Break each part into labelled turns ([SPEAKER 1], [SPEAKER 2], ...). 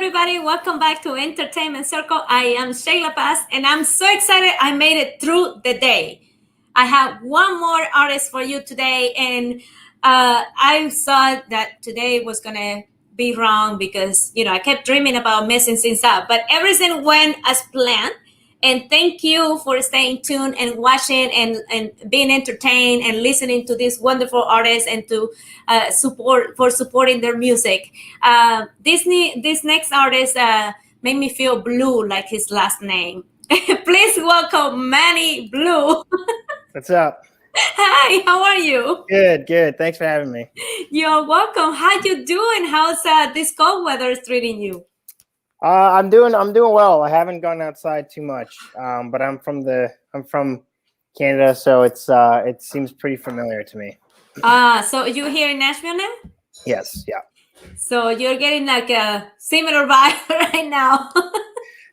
[SPEAKER 1] everybody. Welcome back to Entertainment Circle. I am Sheyla Paz, and I'm so excited I made it through the day. I have one more artist for you today, and I thought that today was going to be wrong because, I kept dreaming about messing things up, but everything went as planned. And thank you for staying tuned and watching and being entertained and listening to these wonderful artists and to supporting their music. This next artist made me feel blue like his last name. Please welcome Manny Blu.
[SPEAKER 2] What's up?
[SPEAKER 1] Hi, how are you?
[SPEAKER 2] Good. Thanks for having me.
[SPEAKER 1] You're welcome. How you doing? How's this cold weather treating you?
[SPEAKER 2] I'm doing well. I haven't gone outside too much, but I'm from Canada, so it seems pretty familiar to me.
[SPEAKER 1] So you here in Nashville now?
[SPEAKER 2] Yes, yeah.
[SPEAKER 1] So you're getting like a similar vibe right now.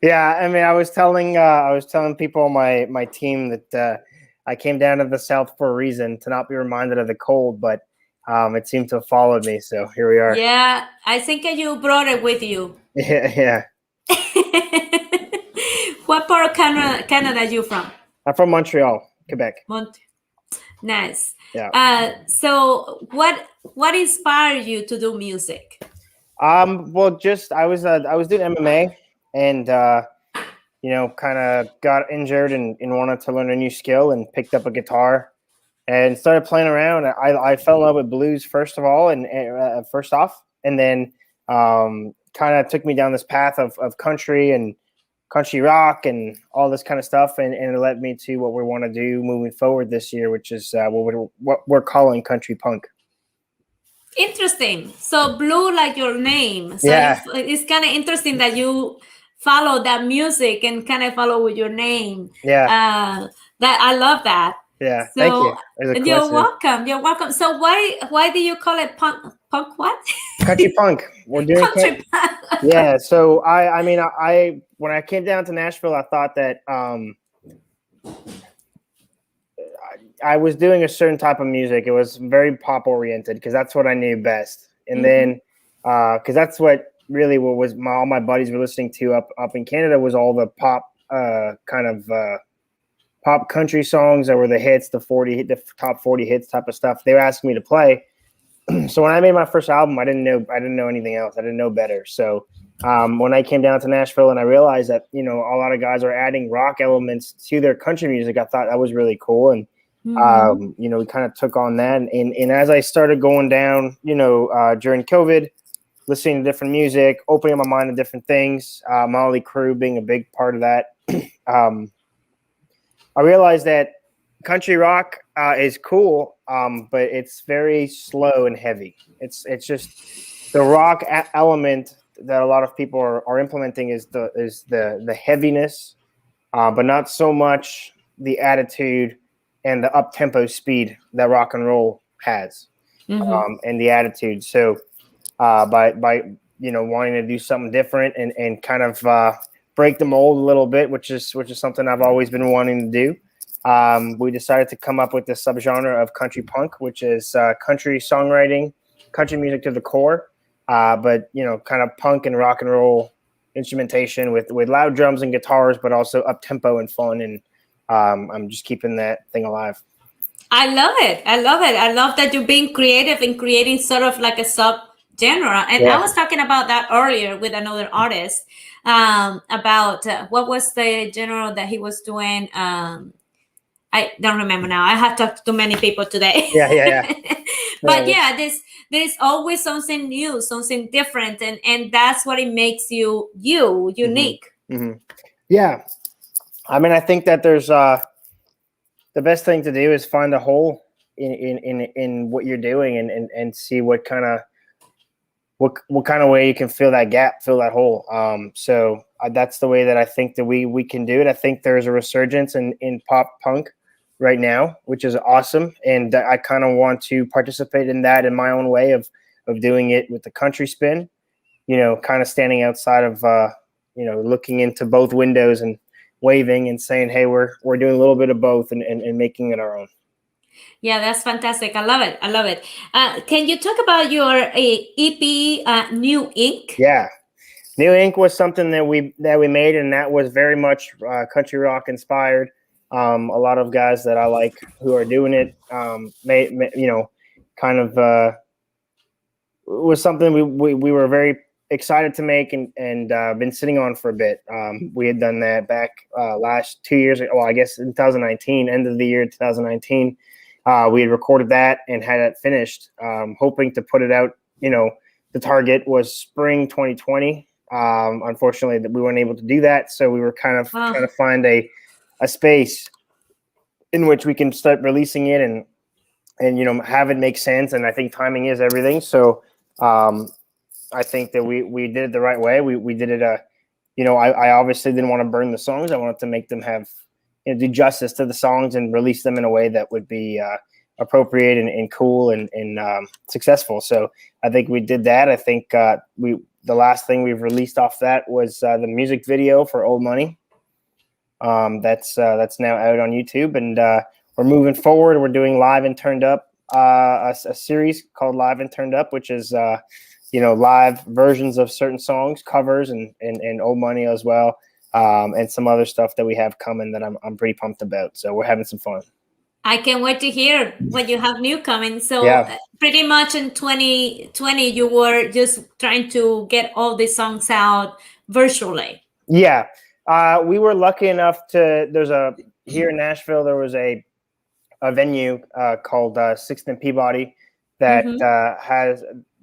[SPEAKER 2] Yeah, I mean, I was telling people on my team that I came down to the South for a reason, to not be reminded of the cold, but it seemed to have followed me. So here we are.
[SPEAKER 1] Yeah, I think you brought it with you.
[SPEAKER 2] Yeah.
[SPEAKER 1] What part of Canada are you from?
[SPEAKER 2] I'm from Montreal, Quebec.
[SPEAKER 1] Nice.
[SPEAKER 2] Yeah.
[SPEAKER 1] So what inspired you to do music?
[SPEAKER 2] Well, just I was doing MMA and kind of got injured and wanted to learn a new skill and picked up a guitar and started playing around. I fell in love with blues first of all, and first off, and then kind of took me down this path of country and country rock and all this kind of stuff, and it led me to what we want to do moving forward this year, which is what we're calling country punk.
[SPEAKER 1] Interesting. So blue, like your name. So
[SPEAKER 2] yeah.
[SPEAKER 1] It's kind of interesting that you follow that music and kind of follow with your name.
[SPEAKER 2] Yeah.
[SPEAKER 1] That I love that.
[SPEAKER 2] Yeah.
[SPEAKER 1] So,
[SPEAKER 2] thank
[SPEAKER 1] you. You're welcome. You're welcome. So why do you call it punk? Punk what?
[SPEAKER 2] Country punk. We're doing
[SPEAKER 1] country punk.
[SPEAKER 2] Yeah. So I mean when I came down to Nashville, I thought that I was doing a certain type of music. It was very pop oriented because that's what I knew best. And then because that's what was all my buddies were listening to up in Canada was all the pop kind of pop country songs that were the hits, the top 40 hits type of stuff. They were asking me to play. So when I made my first album, I didn't know anything else. I didn't know better. So when I came down to Nashville and I realized that, a lot of guys are adding rock elements to their country music, I thought that was really cool. And, we kind of took on that. And as I started going down, during COVID, listening to different music, opening my mind to different things, Motley Crue being a big part of that, I realized that country rock is cool, but it's very slow and heavy. It's just the rock element that a lot of people are implementing is the heaviness, but not so much the attitude and the up tempo speed that rock and roll has, and the attitude. So by wanting to do something different and kind of break the mold a little bit, which is something I've always been wanting to do. We decided to come up with this subgenre of country punk, which is country songwriting, country music to the core, but kind of punk and rock and roll instrumentation with loud drums and guitars, but also up tempo and fun. And I'm just keeping that thing alive.
[SPEAKER 1] I love it. I love that you're being creative and creating sort of like a subgenre. And I was talking about that earlier with another artist about what was the genre that he was doing. I don't remember now. I have talked to too many people today.
[SPEAKER 2] Yeah.
[SPEAKER 1] But there's always something new, something different, and that's what it makes you unique.
[SPEAKER 2] Mm-hmm. Yeah, I mean, I think that there's the best thing to do is find a hole in what you're doing and see what kind of way you can fill that gap, fill that hole. So that's the way that I think that we can do it. I think there's a resurgence in pop punk right now, which is awesome. And I kind of want to participate in that in my own way of doing it with the country spin, kind of standing outside of, looking into both windows and waving and saying, hey, we're doing a little bit of both and making it our own.
[SPEAKER 1] Yeah, that's fantastic. I love it. Can you talk about your EP, New Ink?
[SPEAKER 2] Yeah. New Ink was something that we made, and that was very much country rock inspired. A lot of guys that I like who are doing it, kind of was something we were very excited to make and been sitting on for a bit. We had done that back last 2 years ago. Well, I guess in 2019, end of the year 2019, we had recorded that and had it finished, hoping to put it out. The target was spring 2020. Unfortunately, we weren't able to do that, so we were kind of trying to find a space in which we can start releasing it and have it make sense. And I think timing is everything. So I think that we did it the right way. We did it. I obviously didn't want to burn the songs. I wanted to make them have do justice to the songs and release them in a way that would be appropriate and cool and successful. So I think we did that. I think the last thing we've released off that was the music video for Old Money. That's now out on YouTube, and we're moving forward. We're doing Live and Turned Up, a series called Live and Turned Up, which is live versions of certain songs, covers, and Old Money as well, and some other stuff that we have coming that I'm pretty pumped about. So we're having some fun.
[SPEAKER 1] I can't wait to hear what you have new coming. So pretty much in 2020, you were just trying to get all these songs out virtually.
[SPEAKER 2] Yeah. We were lucky enough here in Nashville, there was a venue called Sixth and Peabody that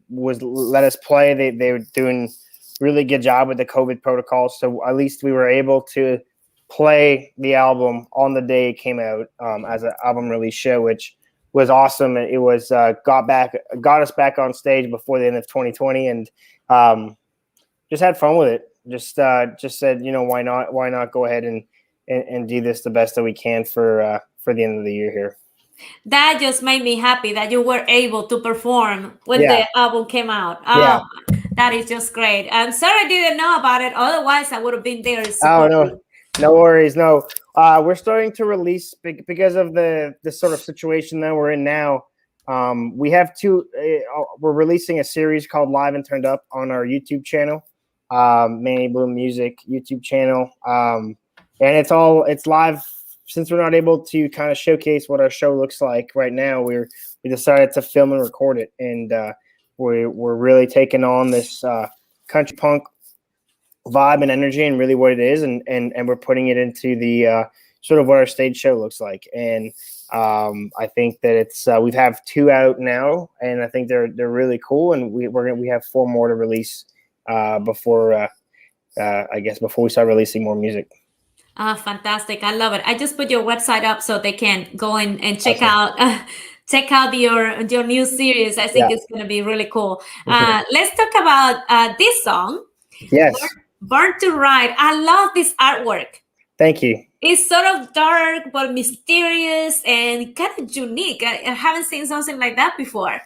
[SPEAKER 2] let us play. They were doing really good job with the COVID protocols. So at least we were able to play the album on the day it came out as an album release show, which was awesome. It was got us back on stage before the end of 2020, and just had fun with it. Just said, why not go ahead and do this the best that we can for the end of the year here.
[SPEAKER 1] That just made me happy that you were able to perform when the album came out. That is just great. I'm sorry I didn't know about it. Otherwise, I would have been there.
[SPEAKER 2] No worries. No, we're starting to release because of the sort of situation that we're in now. We have we're releasing a series called Live and Turned Up on our YouTube channel, Manny Blu Music YouTube channel. And it's live. Since we're not able to kind of showcase what our show looks like right now, we decided to film and record it. And we're really taking on this country punk vibe and energy and really what it is, and we're putting it into the sort of what our stage show looks like. And I think that we have 2 out now, and I think they're really cool, and we have 4 more to release before we start releasing more music.
[SPEAKER 1] Fantastic. I love it. I just put your website up so they can go in and check out your new series. I think it's going to be really cool. Let's talk about this song.
[SPEAKER 2] Yes.
[SPEAKER 1] Born to Ride. I love this artwork.
[SPEAKER 2] Thank you.
[SPEAKER 1] It's sort of dark but mysterious and kind of unique. I haven't seen something like that before.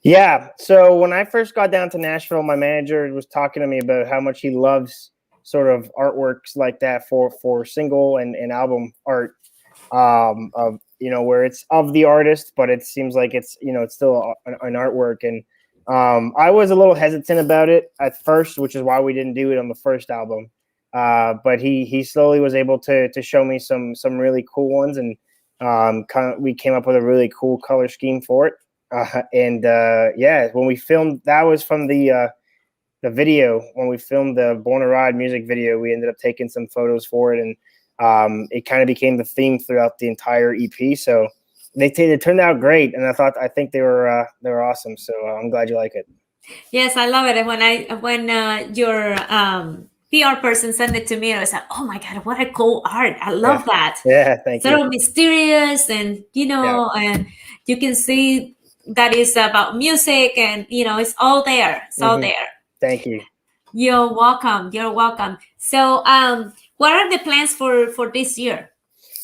[SPEAKER 2] Yeah. So when I first got down to Nashville, my manager was talking to me about how much he loves sort of artworks like that for single and album art, where it's of the artist, but it seems like it's still an artwork. And I was a little hesitant about it at first, which is why we didn't do it on the first album. But he slowly was able to show me some really cool ones, and we came up with a really cool color scheme for it. When we filmed, that was from the video. When we filmed the Born to Ride music video, we ended up taking some photos for it, and it kind of became the theme throughout the entire EP. So they turned out great, and I think they were awesome. So I'm glad you like it.
[SPEAKER 1] Yes, I love it. And when your PR person sent it to me, I was like, oh my God, what a cool art. I love that.
[SPEAKER 2] Yeah, thank you.
[SPEAKER 1] Sort of mysterious, and and you can see that is about music, and it's all there. It's all there.
[SPEAKER 2] Thank you.
[SPEAKER 1] You're welcome. You're welcome. So what are the plans for this year?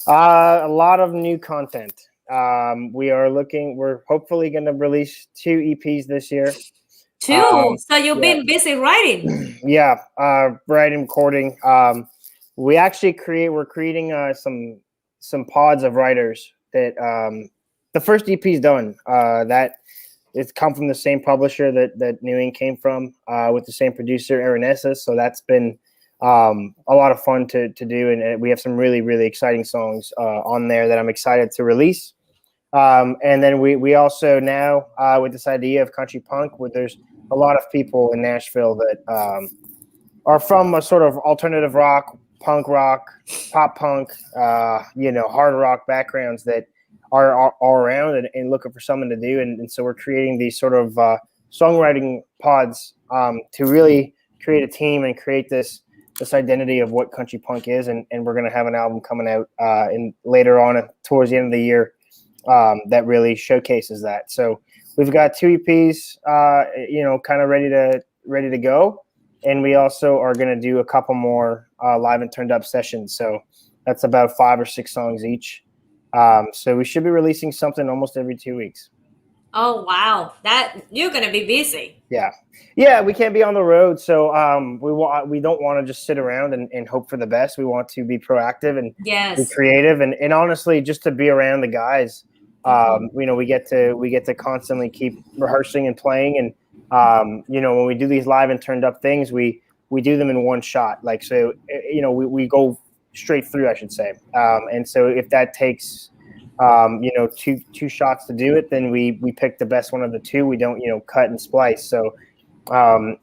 [SPEAKER 2] A lot of new content. We're hopefully going to release 2 EPs this year.
[SPEAKER 1] 2? So you've been busy writing.
[SPEAKER 2] Yeah, writing, recording. We're creating some pods of writers that the first EP is done. it's come from the same publisher that New Ink came from, with the same producer, Aranessa. So that's been a lot of fun to do, and we have some really, really exciting songs on there that I'm excited to release. And then we also now, with this idea of country punk, where there's a lot of people in Nashville that are from a sort of alternative rock, punk rock, pop punk, hard rock backgrounds that are all around and looking for something to do. And so we're creating these sort of songwriting pods to really create a team and create this identity of what country punk is. And we're going to have an album coming out later on towards the end of the year that really showcases that. So we've got 2 EPs, kind of ready to go. And we also are going to do a couple more live and turned up sessions. So that's about 5 or 6 songs each. So we should be releasing something almost every 2 weeks.
[SPEAKER 1] Oh, wow. That you're going to be busy.
[SPEAKER 2] Yeah, we can't be on the road. So we don't want to just sit around and hope for the best. We want to be proactive and be creative. And honestly, just to be around the guys, we get to constantly keep rehearsing and playing. And, when we do these live and turned up things, we do them in one shot. Like, so, we go straight through, I should say. And so if that takes, two shots to do it, then we pick the best one of the 2. We don't, cut and splice. So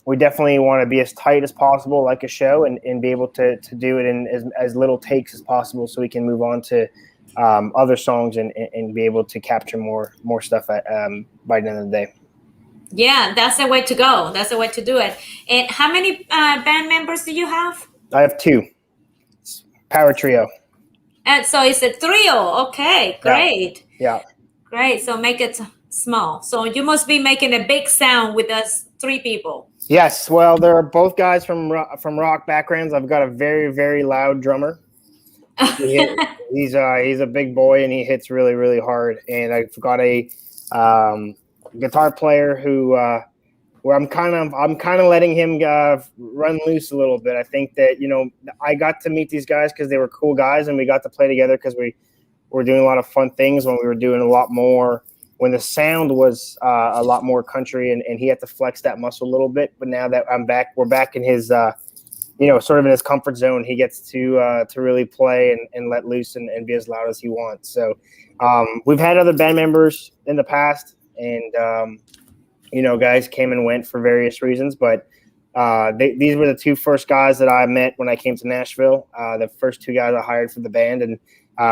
[SPEAKER 2] we definitely want to be as tight as possible, like a show, and be able to do it in as little takes as possible, so we can move on to other songs and be able to capture more stuff by the end of the day.
[SPEAKER 1] Yeah, that's the way to go. That's the way to do it. And how many band members do you have?
[SPEAKER 2] I have 2. It's power trio.
[SPEAKER 1] And so it's a trio. Okay, great.
[SPEAKER 2] Yeah.
[SPEAKER 1] Great. So make it small. So you must be making a big sound with us 3 people.
[SPEAKER 2] Yes. Well, they're both guys from rock backgrounds. I've got a very, very loud drummer. He's a big boy, and he hits really, really hard. And I've got a guitar player who where I'm kind of letting him run loose a little bit. I think that I got to meet these guys because they were cool guys, and we got to play together because we were doing a lot of fun things when we were doing a lot more, when the sound was a lot more country, and he had to flex that muscle a little bit. But now that we're back in his sort of in his comfort zone, he gets to really play and let loose and be as loud as he wants. So we've had other band members in the past, and guys came and went for various reasons, but these were the 2 first guys that I met when I came to Nashville. The first 2 guys I hired for the band, and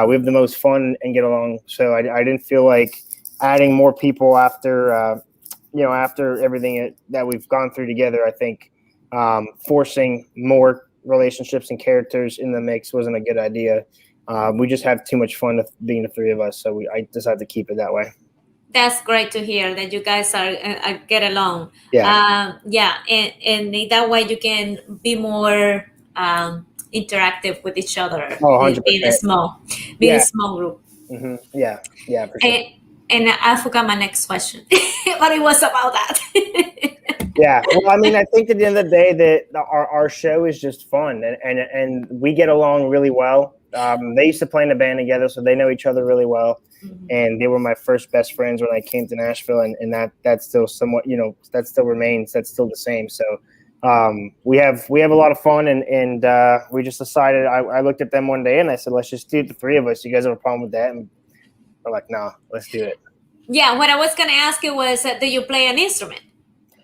[SPEAKER 2] we have the most fun and get along. So I didn't feel like adding more people after everything that we've gone through together. I think forcing more relationships and characters in the mix wasn't a good idea. We just have too much fun being the 3 of us, so I decided to keep it that way.
[SPEAKER 1] That's great to hear that you guys are get along.
[SPEAKER 2] Yeah.
[SPEAKER 1] And that way you can be more interactive with each other.
[SPEAKER 2] Oh, 100%.
[SPEAKER 1] Being a small group.
[SPEAKER 2] Mm-hmm. Yeah, for sure.
[SPEAKER 1] And I forgot my next question, but it was about that.
[SPEAKER 2] Yeah. Well, I mean, I think at the end of the day that our show is just fun, and we get along really well. They used to play in a band together, so they know each other really well. Mm-hmm. And they were my first best friends when I came to Nashville, and that still somewhat, that still remains. That's still the same. So we have a lot of fun, and we just decided. I looked at them one day and I said, let's just do it, the 3 of us. You guys have a problem with that? And we're like, no, let's do it.
[SPEAKER 1] Yeah. What I was going to ask you was, do you play an instrument?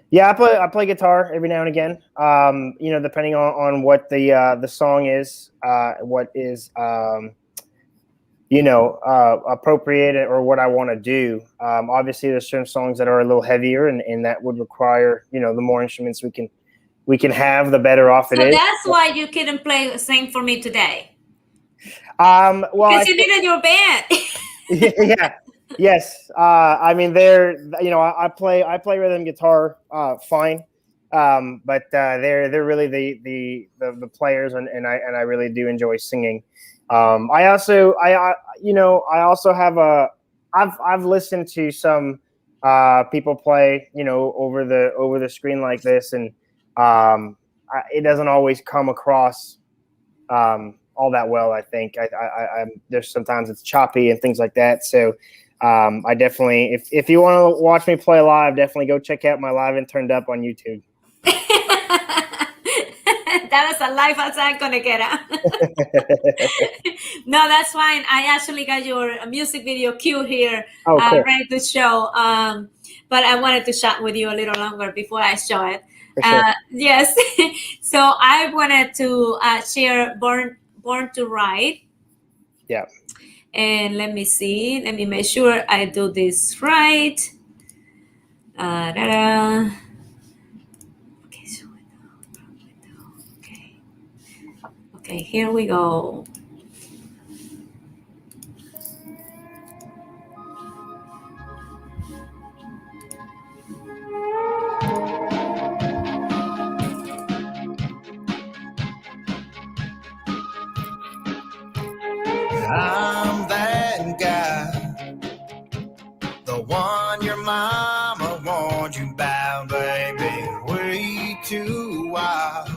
[SPEAKER 2] Yeah, I play guitar every now and again. Depending on what the song is, what is appropriate or what I want to do. Obviously, there's certain songs that are a little heavier, and that would require the more instruments we can have, the better off it is.
[SPEAKER 1] So that's why you couldn't sing for me today.
[SPEAKER 2] Well,
[SPEAKER 1] because you needed your band.
[SPEAKER 2] Yeah. Yes. I mean, I play rhythm guitar fine, but they're really the players, and I really do enjoy singing. I also have I've listened to some people play over the screen like this, and it doesn't always come across all that well. I think I'm there's sometimes it's choppy and things like that. So I definitely, if you want to watch me play live, definitely go check out my Live and Turned Up on YouTube.
[SPEAKER 1] That was a life I was gonna get out. No, that's fine. I actually got your music video cue here,
[SPEAKER 2] Oh, cool.
[SPEAKER 1] ready to show. But I wanted to chat with you a little longer before I show it.
[SPEAKER 2] For sure.
[SPEAKER 1] Yes. So I wanted to share Born to Ride.
[SPEAKER 2] Yeah.
[SPEAKER 1] And let me see. Let me make sure I do this right. Okay, okay, here we go.
[SPEAKER 3] I'm that guy, the one your mama warned you about, baby. Way too wild,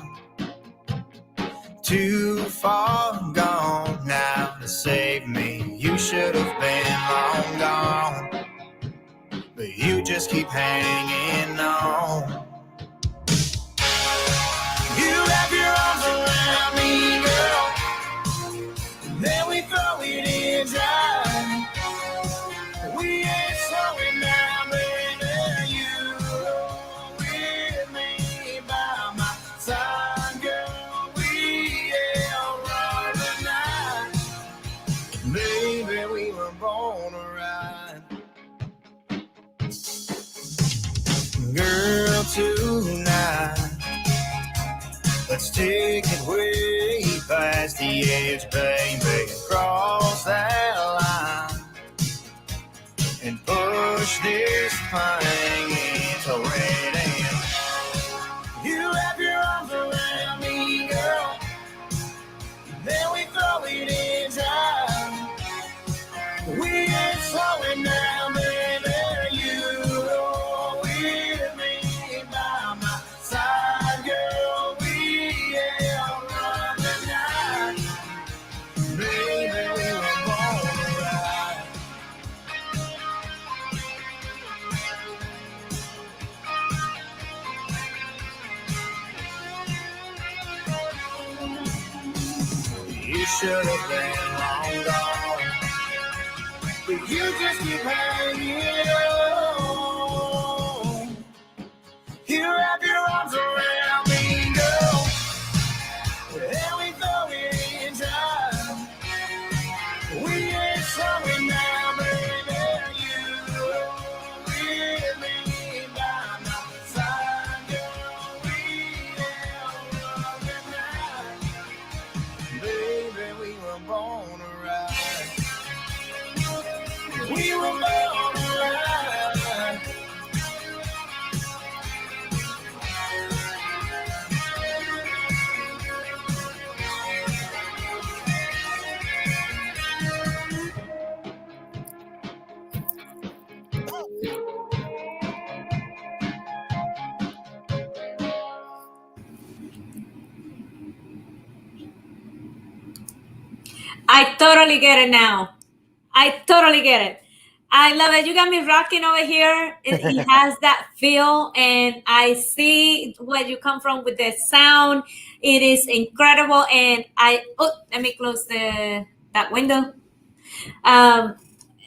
[SPEAKER 3] too far gone now to save me. You should have been long gone, but you just keep hanging on. You wrap your arms around me, girl, then we throw it in dry. We ain't slowing down, baby. You with me by my side, girl. We ain't running night. Baby, we were born to ride. Girl, tonight, let's take it way past the edge, baby. Cross that line and push this thing into red. And you wrap your arms around me, girl, then we throw it in dry. We ain't slowing down, baby. You with me by my side, girl. We ain't running night. Baby, we were born to ride. You should have been long gone, but you just keep hanging on. You wrap your arms around me, girl, and we throw it in dry. We ain't slowing down, baby. You with me by my side, girl. We ain't running night. Baby, we were born to ride. We were born to ride.
[SPEAKER 1] I totally get it now. I totally get it. I love it. You got me rocking over here. It has that feel, and I see where you come from with the sound. It is incredible, and let me close that window.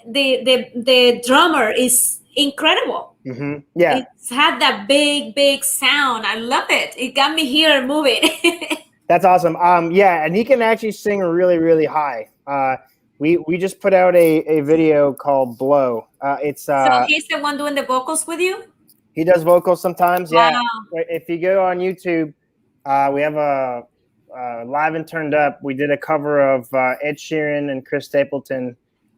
[SPEAKER 1] The drummer is incredible.
[SPEAKER 2] Mm-hmm. Yeah.
[SPEAKER 1] It's had that big sound. I love it. It got me here moving.
[SPEAKER 2] That's awesome. Yeah, and he can actually sing really, really high. We just put out a video called Blow. It's
[SPEAKER 1] So he's the one doing the vocals with you?
[SPEAKER 2] he does vocals sometimes.
[SPEAKER 1] Wow.
[SPEAKER 2] Yeah. If you go on YouTube, we have a Live and Turned Up. We did a cover of Ed Sheeran and Chris Stapleton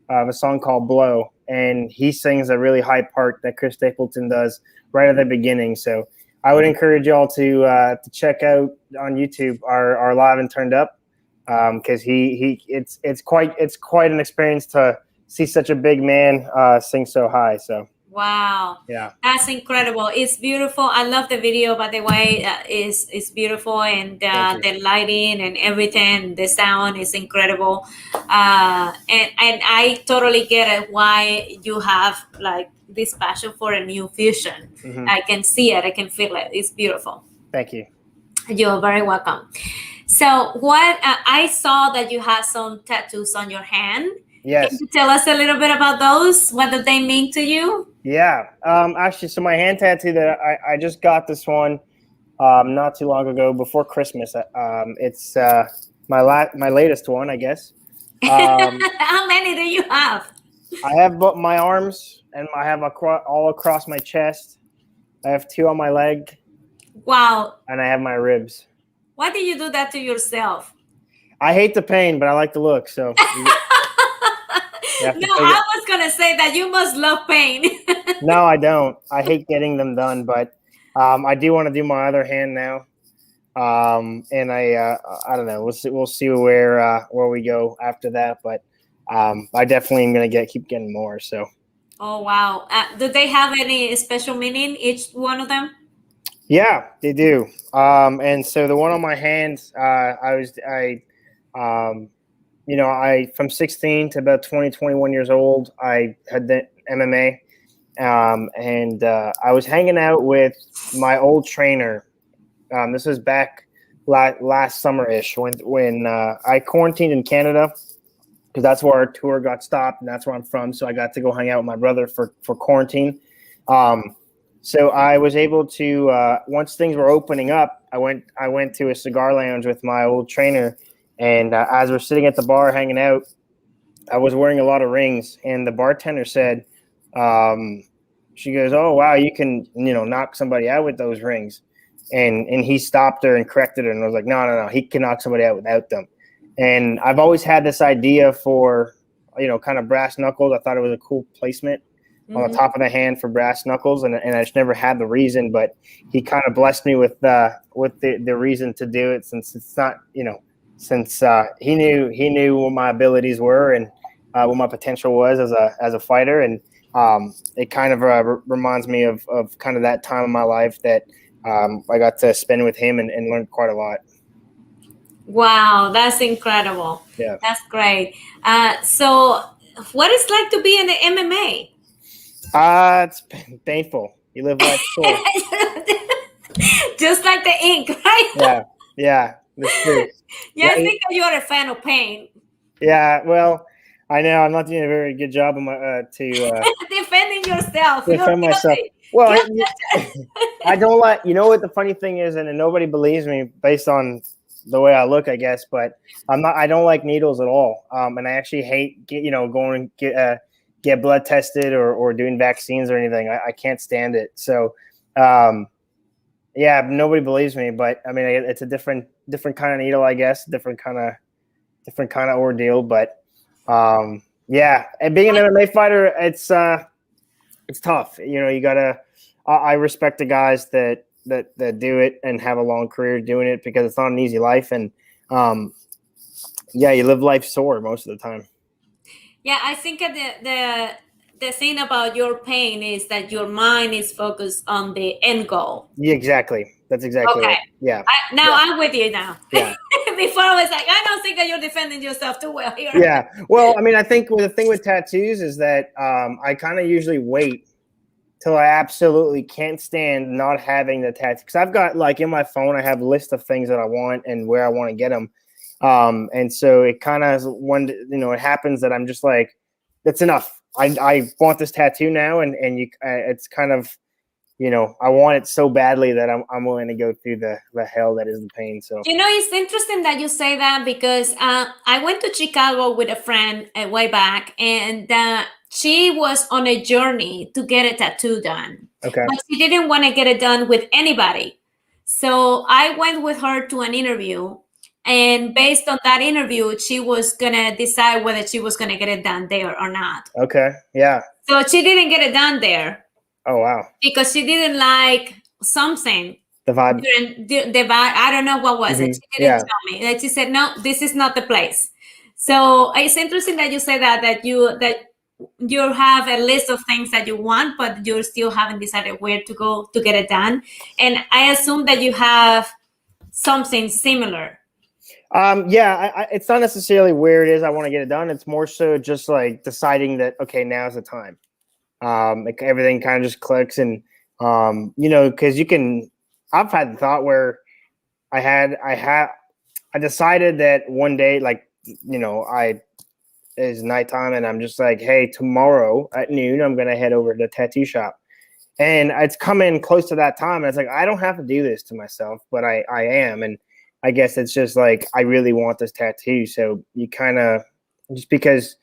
[SPEAKER 2] of a song called Blow, and he sings a really high part that Chris Stapleton does right at the beginning. So I would encourage y'all to check out on YouTube our Live and Turned Up, because it's quite an experience to see such a big man sing so high. So
[SPEAKER 1] Wow,
[SPEAKER 2] Yeah.
[SPEAKER 1] that's incredible. It's beautiful. I love the video, by the way. It's beautiful, and
[SPEAKER 2] Thank you.
[SPEAKER 1] the lighting and everything, the sound is incredible. And I totally get it why you have like this passion for a new fusion.
[SPEAKER 2] Mhm.
[SPEAKER 1] I can see it. I can feel it. It's beautiful.
[SPEAKER 2] Thank you.
[SPEAKER 1] You're very welcome. So, what I saw that you have some tattoos on your hand. Can
[SPEAKER 2] Yes.
[SPEAKER 1] you tell us a little bit about those? What do they mean to you?
[SPEAKER 2] Yeah. Actually, so my hand tattoo that I just got this one not too long ago before Christmas. It's my latest one, I guess.
[SPEAKER 1] How many do you have?
[SPEAKER 2] I have my arms and I have all across my chest. I have 2 on my leg
[SPEAKER 1] Wow.
[SPEAKER 2] and I have my ribs.
[SPEAKER 1] Why did you do that to yourself?
[SPEAKER 2] I hate the pain, but I like the look. So
[SPEAKER 1] No, I was going to say that you must love pain.
[SPEAKER 2] No, I don't. I hate getting them done, but I do want to do my other hand now. And I don't know. We'll see where we go after that. But I definitely am gonna keep getting more. So.
[SPEAKER 1] Oh, wow. Do they have any special meaning, each one of them?
[SPEAKER 2] Yeah, they do. And so the one on my hand, I from 16 to about 20, 21 years old, I had the MMA. And I was hanging out with my old trainer. This was back last summer-ish when I quarantined in Canada because that's where our tour got stopped and that's where I'm from. So I got to go hang out with my brother for quarantine. So I was able to once things were opening up, I went to a cigar lounge with my old trainer, and as we're sitting at the bar hanging out, I was wearing a lot of rings, and the bartender said, she goes, "Oh wow, you can knock somebody out with those rings," and he stopped her and corrected her, and I was like, no, he can knock somebody out without them. And I've always had this idea for kind of brass knuckles. I thought it was a cool placement on the top of the hand for brass knuckles, and I just never had the reason, but he kind of blessed me with the reason to do it, since it's not since he knew what my abilities were and what my potential was as a fighter. And it kind of reminds me of kind of that time in my life that I got to spend with him and learn quite a lot.
[SPEAKER 1] Wow, that's incredible.
[SPEAKER 2] Yeah,
[SPEAKER 1] that's great. So what is it like to be in the MMA?
[SPEAKER 2] It's painful. You live life short.
[SPEAKER 1] Just like the ink, right?
[SPEAKER 2] Yeah, that's true.
[SPEAKER 1] Yeah, I think that you're a fan of pain.
[SPEAKER 2] Yeah, well, I know I'm not doing a very good job of
[SPEAKER 1] defending yourself.
[SPEAKER 2] Defend myself. Well, I don't like. You know what the funny thing is, and nobody believes me based on the way I look, I guess. But I don't like needles at all. And I actually hate going and get blood tested or doing vaccines or anything. I can't stand it. So, yeah, nobody believes me. But I mean, it's a different kind of needle, I guess. Different kind of ordeal. But yeah, and being an MMA fighter, it's tough. You gotta. I respect the guys that do it and have a long career doing it, because it's not an easy life, and yeah, you live life sore most of the time.
[SPEAKER 1] Yeah, I think the thing about your pain is that your mind is focused on the end goal.
[SPEAKER 2] Yeah, exactly. That's exactly
[SPEAKER 1] okay.
[SPEAKER 2] It. Yeah.
[SPEAKER 1] I'm with you now.
[SPEAKER 2] Yeah.
[SPEAKER 1] Before I was like, I don't think that you're defending yourself too well here.
[SPEAKER 2] Yeah. Well, I mean, I think the thing with tattoos is that I kind of usually wait till I absolutely can't stand not having the tattoo, because I've got, like, in my phone, I have a list of things that I want and where I want to get them. And so it kind of, when it happens that I'm just like, that's enough. I want this tattoo now, and it's kind of, I want it so badly that I'm willing to go through the hell that is the pain. So
[SPEAKER 1] it's interesting that you say that, because I went to Chicago with a friend way back, and she was on a journey to get a tattoo done.
[SPEAKER 2] Okay.
[SPEAKER 1] But she didn't want to get it done with anybody. So I went with her to an interview, and based on that interview, she was gonna decide whether she was gonna get it done there or not.
[SPEAKER 2] Okay. Yeah.
[SPEAKER 1] So she didn't get it done there.
[SPEAKER 2] Oh, wow.
[SPEAKER 1] Because she didn't like something.
[SPEAKER 2] The vibe.
[SPEAKER 1] The vibe. I don't know what was it. She didn't tell me. That she said, no, this is not the place. So it's interesting that you say that you have a list of things that you want, but you still haven't decided where to go to get it done. And I assume that you have something similar.
[SPEAKER 2] Yeah, it's not necessarily where it is I want to get it done. It's more so just like deciding that, okay, now's the time. Like everything kind of just clicks, and you know, because I've had the thought where I decided that one day, like, you know, it's nighttime and I'm just like, hey, tomorrow at noon I'm gonna head over to the tattoo shop, and it's coming close to that time, and it's like I don't have to do this to myself, but I am, and I guess it's just like I really want this tattoo, so you kind of, just because,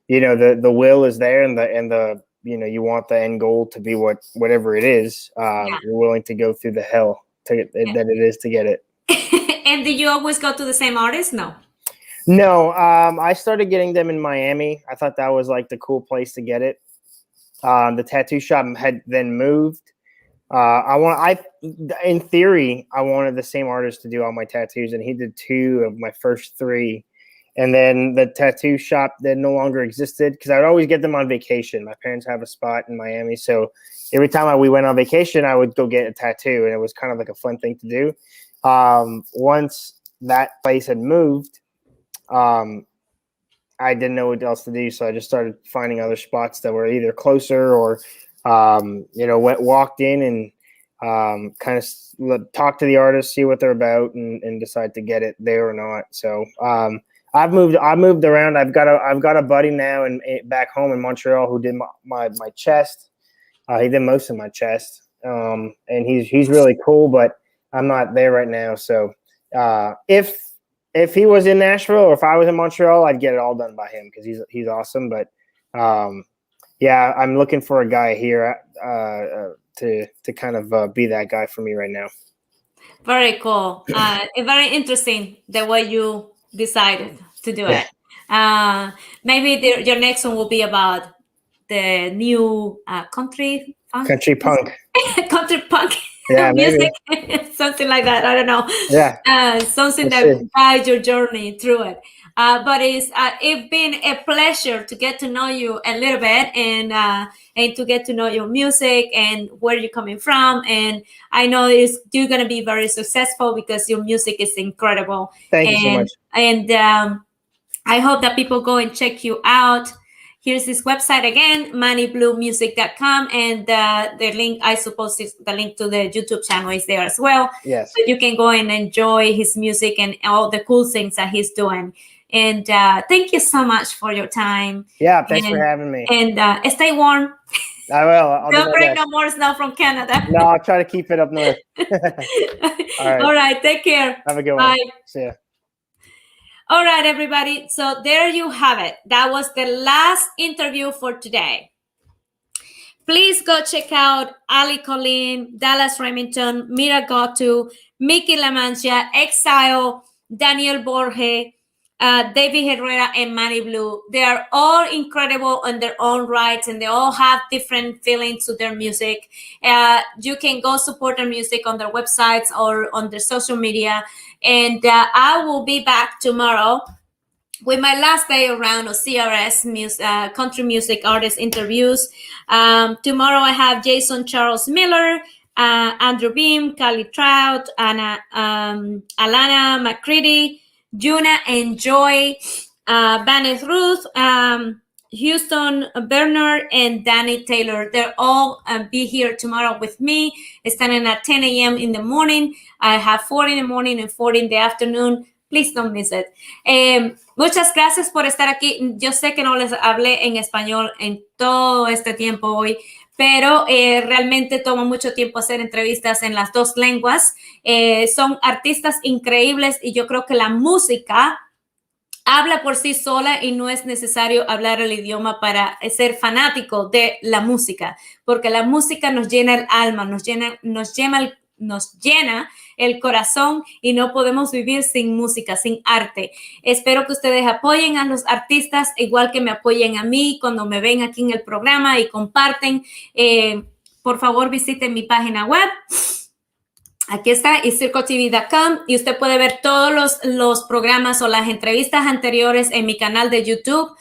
[SPEAKER 2] you know, the will is there, and the you know, you want the end goal to be whatever it is, you're willing to go through the hell that it is to get it.
[SPEAKER 1] And did you always go to the same artist?
[SPEAKER 2] No, I started getting them in Miami. I thought that was like the cool place to get it. The tattoo shop had then moved. In theory, I wanted the same artist to do all my tattoos, and he did 2 of my first 3. And then the tattoo shop that no longer existed, because I would always get them on vacation. My parents have a spot in Miami, so every time we went on vacation, I would go get a tattoo, and it was kind of like a fun thing to do. Once that place had moved, I didn't know what else to do, so I just started finding other spots that were either closer or, you know, walked in and kind of talk to the artist, see what they're about, and decide to get it there or not. So I've moved around. I've got a buddy now and back home in Montreal who did my chest. He did most of my chest, and he's really cool, but I'm not there right now. So if he was in Nashville or if I was in Montreal, I'd get it all done by him because he's awesome. But yeah, I'm looking for a guy here to kind of be that guy for me right now.
[SPEAKER 1] Very cool. Very interesting the way you decided to do it. Maybe your next one will be about the new country punk.
[SPEAKER 2] Country punk.
[SPEAKER 1] Country punk.
[SPEAKER 2] Yeah,
[SPEAKER 1] music, something like that. I don't know.
[SPEAKER 2] Yeah,
[SPEAKER 1] something that guides your journey through it. But it's been a pleasure to get to know you a little bit and to get to know your music and where you're coming from. And I know you're going to be very successful because your music is incredible.
[SPEAKER 2] Thank you so much.
[SPEAKER 1] And I hope that people go and check you out. Here's this website again, mannybluemusic.com, and the link, I suppose, is the link to the YouTube channel is there as well.
[SPEAKER 2] Yes.
[SPEAKER 1] So you can go and enjoy his music and all the cool things that he's doing. And thank you so much for your time.
[SPEAKER 2] Yeah, thanks for having me.
[SPEAKER 1] And stay warm.
[SPEAKER 2] I will.
[SPEAKER 1] Don't bring no more snow from Canada.
[SPEAKER 2] No, I'll try to keep it up north.
[SPEAKER 1] All right. Take care.
[SPEAKER 2] Have a good one.
[SPEAKER 1] Bye.
[SPEAKER 2] See ya.
[SPEAKER 1] All right, everybody. So there you have it. That was the last interview for today. Please go check out Ali Colleen, Dallas Remington, Mira Gotu, Mickey Lamancia, Exile, Daniel Borge, David Herrera, and Manny Blu. They are all incredible in their own rights, and they all have different feelings to their music. You can go support their music on their websites or on their social media. And I will be back tomorrow with my last day around of CRS country music artist interviews. Tomorrow I have Jason Charles Miller, Andrew Beam, Kali Trout, Anna, Alana McCready, Juna and Joy, Bennett Ruth, Houston Bernard, and Danny Taylor. They'll all be here tomorrow with me, starting at 10 a.m. in the morning. I have 4 in the morning and 4 in the afternoon. Please don't miss it. Muchas gracias por estar aquí. Yo sé que no les hablé en español en todo este tiempo hoy, pero realmente toma mucho tiempo hacer entrevistas en las dos lenguas. Son artistas increíbles y yo creo que la música habla por sí sola y no es necesario hablar el idioma para ser fanático de la música, porque la música nos llena el alma, nos llena el corazón y no podemos vivir sin música, sin arte. Espero que ustedes apoyen a los artistas igual que me apoyen a mí cuando me ven aquí en el programa y comparten. Por favor, visiten mi página web. Aquí está, circotv.com, y usted puede ver todos los programas o las entrevistas anteriores en mi canal de YouTube.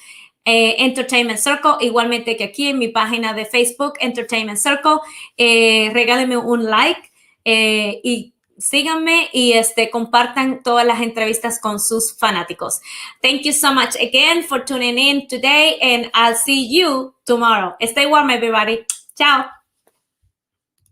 [SPEAKER 1] Entertainment Circle, igualmente que aquí en mi página de Facebook, Entertainment Circle. Regálenme un like y síganme y compartan todas las entrevistas con sus fanáticos. Thank you so much again for tuning in today, and I'll see you tomorrow. Stay warm, everybody. Ciao.